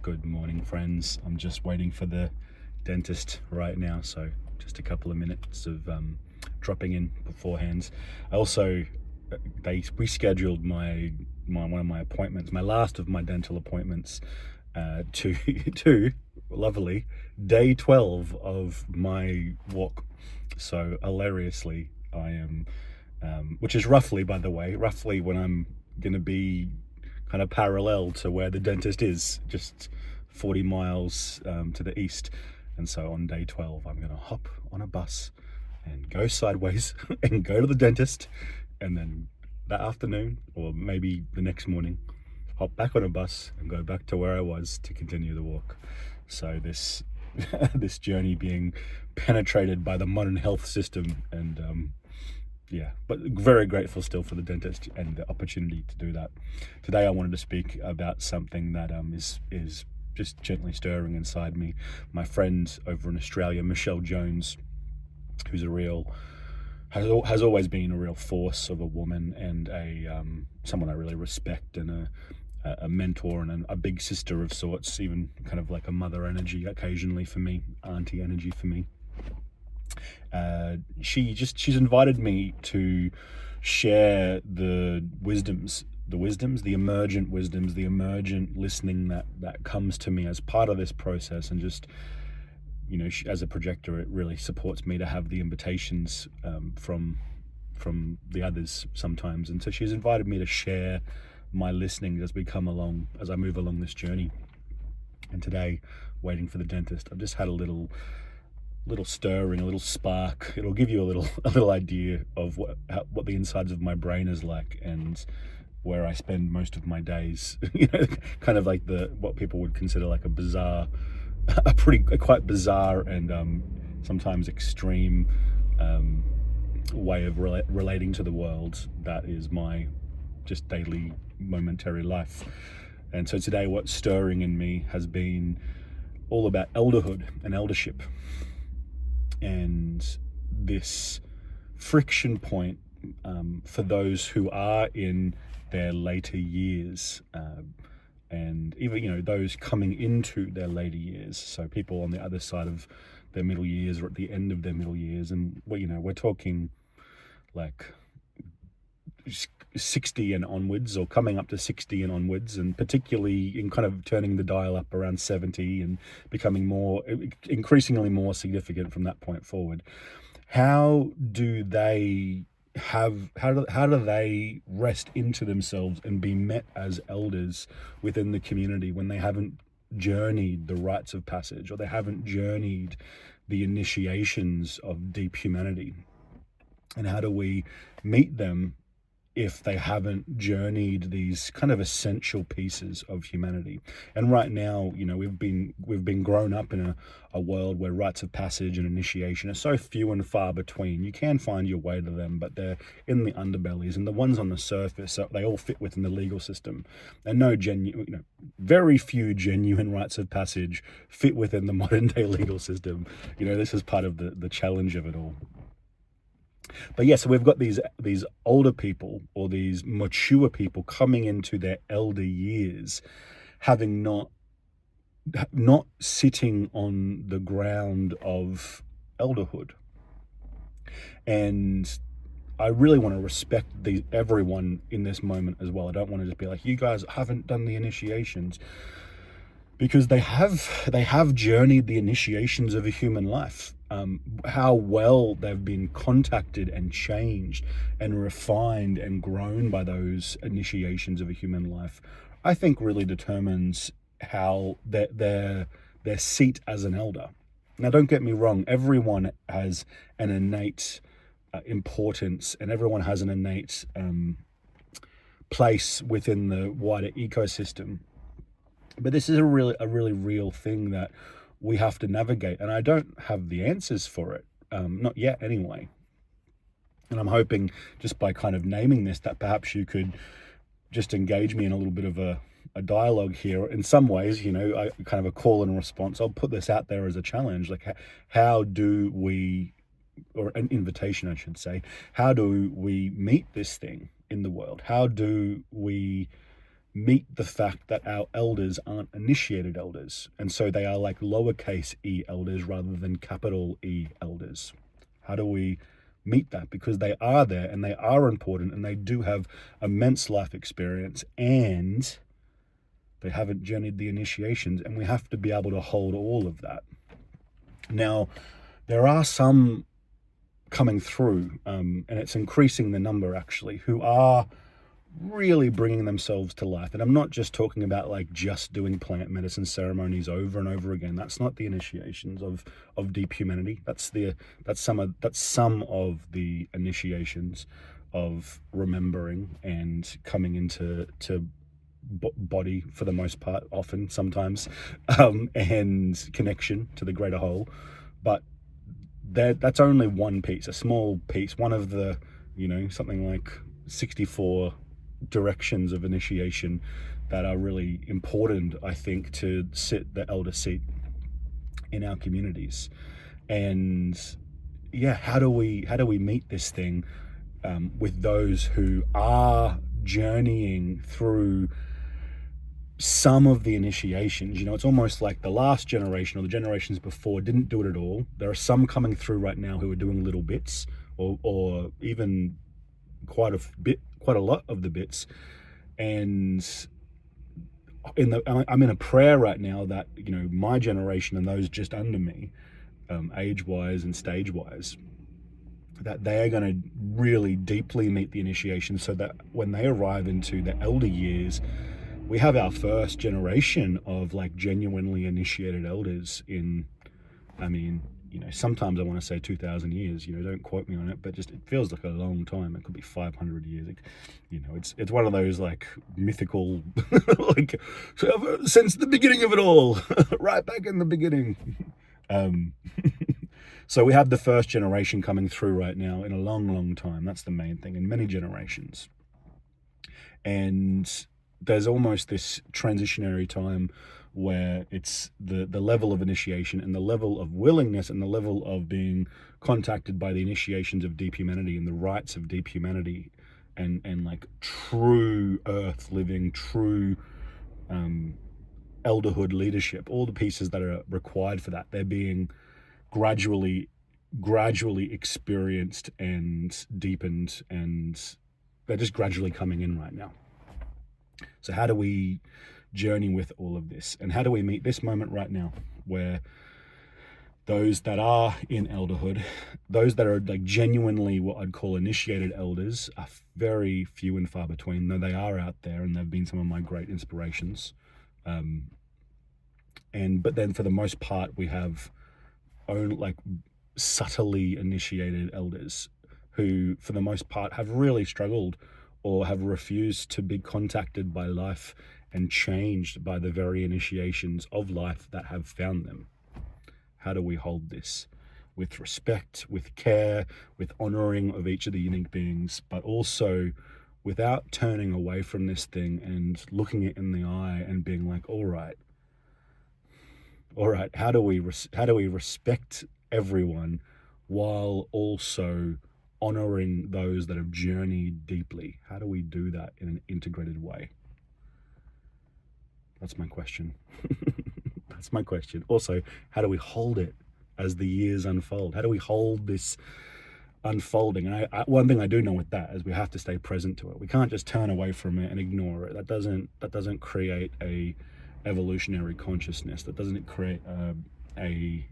Good morning, friends. I'm just waiting for the dentist right now, so just a couple of minutes of dropping in beforehand. I also, they rescheduled my one of my appointments, my last of my dental appointments, to to lovely day 12 of my walk. So hilariously, I am, which is roughly, by the way, roughly when I'm going to be kind of parallel to where the dentist is, just 40 miles to the east. And so on day 12, I'm going to hop on a bus and go sideways and go to the dentist. And then that afternoon, or maybe the next morning, hop back on a bus and go back to where I was to continue the walk. So this this journey being penetrated by the modern health system, and yeah, but very grateful still for the dentist and the opportunity to do that. Today I wanted to speak about something that is just gently stirring inside me. My friend over in Australia, Michelle Jones, who's has always been a real force of a woman, and someone I really respect, and a mentor and a big sister of sorts, even kind of like a mother energy occasionally for me, auntie energy for me. She's invited me to share the emergent wisdoms, the emergent listening that comes to me as part of this process. And just, as a projector, it really supports me to have the invitations from the others sometimes. And so she's invited me to share my listening as I move along this journey. And today, waiting for the dentist, I've just had a little stirring, a little spark. It'll give you a little idea of what the insides of my brain is like, and where I spend most of my days. Kind of like what people would consider like a quite bizarre and sometimes extreme way of relating to the world. That is my just daily momentary life. And so today, what's stirring in me has been all about elderhood and eldership, and this friction point for those who are in their later years, and even those coming into their later years. So people on the other side of their middle years, or at the end of their middle years, and we're talking like 60 and onwards, or coming up to 60 and onwards, and particularly in kind of turning the dial up around 70 and becoming increasingly more significant from that point forward. How do they rest into themselves and be met as elders within the community when they haven't journeyed the rites of passage, or they haven't journeyed the initiations of deep humanity? And how do we meet them if they haven't journeyed these kind of essential pieces of humanity? And right now, we've been grown up in a world where rites of passage and initiation are so few and far between. You can find your way to them, but they're in the underbellies, and the ones on the surface, they all fit within the legal system. And very few genuine rites of passage fit within the modern day legal system. This is part of the challenge of it all. But yeah, so we've got these older people, or these mature people coming into their elder years, having not sitting on the ground of elderhood. And I really want to respect everyone in this moment as well. I don't want to just be like, you guys haven't done the initiations, because they have journeyed the initiations of a human life. How well they've been contacted and changed and refined and grown by those initiations of a human life, I think really determines how their seat as an elder. Now, don't get me wrong, everyone has an innate importance, and everyone has an innate place within the wider ecosystem. But this is a really real thing that we have to navigate, and I don't have the answers for it, not yet anyway. And I'm hoping, just by kind of naming this, that perhaps you could just engage me in a little bit of a dialogue here. In some ways, kind of a call and response. I'll put this out there as a challenge, like how do we, or an invitation I should say, how do we meet this thing in the world? How do we meet the fact that our elders aren't initiated elders, and so they are like lowercase e elders rather than capital E elders. How do we meet that? Because they are there and they are important and they do have immense life experience and they haven't journeyed the initiations, and we have to be able to hold all of that. Now, there are some coming through, and it's increasing the number actually, who are really bringing themselves to life. And I'm not just talking about like just doing plant medicine ceremonies over and over again. That's not the initiations of deep humanity. That's some of the initiations of remembering and coming into body for the most part, often, sometimes, and connection to the greater whole. But that's only one piece, a small piece, one of the, something like 64 directions of initiation that are really important, I think, to sit the elder seat in our communities. And yeah, how do we meet this thing with those who are journeying through some of the initiations? It's almost like the last generation or the generations before didn't do it at all. There are some coming through right now who are doing little bits, or even quite a lot of the bits. And I'm in a prayer right now that my generation and those just under me, age-wise and stage-wise, that they are going to really deeply meet the initiation, so that when they arrive into the elder years, we have our first generation of like genuinely initiated elders in, sometimes I want to say 2,000 years, don't quote me on it, but just, it feels like a long time. It could be 500 years. It's one of those like mythical, like since the beginning of it all, right back in the beginning. So we have the first generation coming through right now in a long, long time. That's the main thing, in many generations. And there's almost this transitionary time where it's the level of initiation and the level of willingness and the level of being contacted by the initiations of deep humanity and the rites of deep humanity and like true earth living, true elderhood leadership, all the pieces that are required for that, they're being gradually experienced and deepened, and they're just gradually coming in right now. So how do we journey with all of this, and how do we meet this moment right now where those that are in elderhood, those that are like genuinely what I'd call initiated elders, are very few and far between, though they are out there and they've been some of my great inspirations. But then for the most part, we have like subtly initiated elders who for the most part have really struggled or have refused to be contacted by life and changed by the very initiations of life that have found them. How do we hold this with respect, with care, with honoring of each of the unique beings, but also without turning away from this thing and looking it in the eye and being like, all right, how do we respect everyone while also honoring those that have journeyed deeply? How do we do that in an integrated way? That's my question. That's my question. Also, how do we hold it as the years unfold? How do we hold this unfolding? And one thing I do know with that is we have to stay present to it. We can't just turn away from it and ignore it. That doesn't create a evolutionary consciousness. That doesn't create a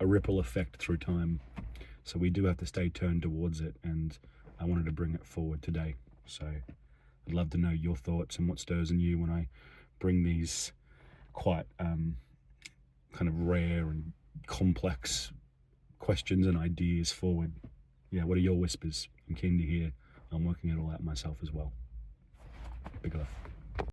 ripple effect through time. So we do have to stay turned towards it, and I wanted to bring it forward today. So I'd love to know your thoughts and what stirs in you when I bring these quite kind of rare and complex questions and ideas forward. Yeah, what are your whispers? I'm keen to hear. I'm working it all out myself as well. Big love.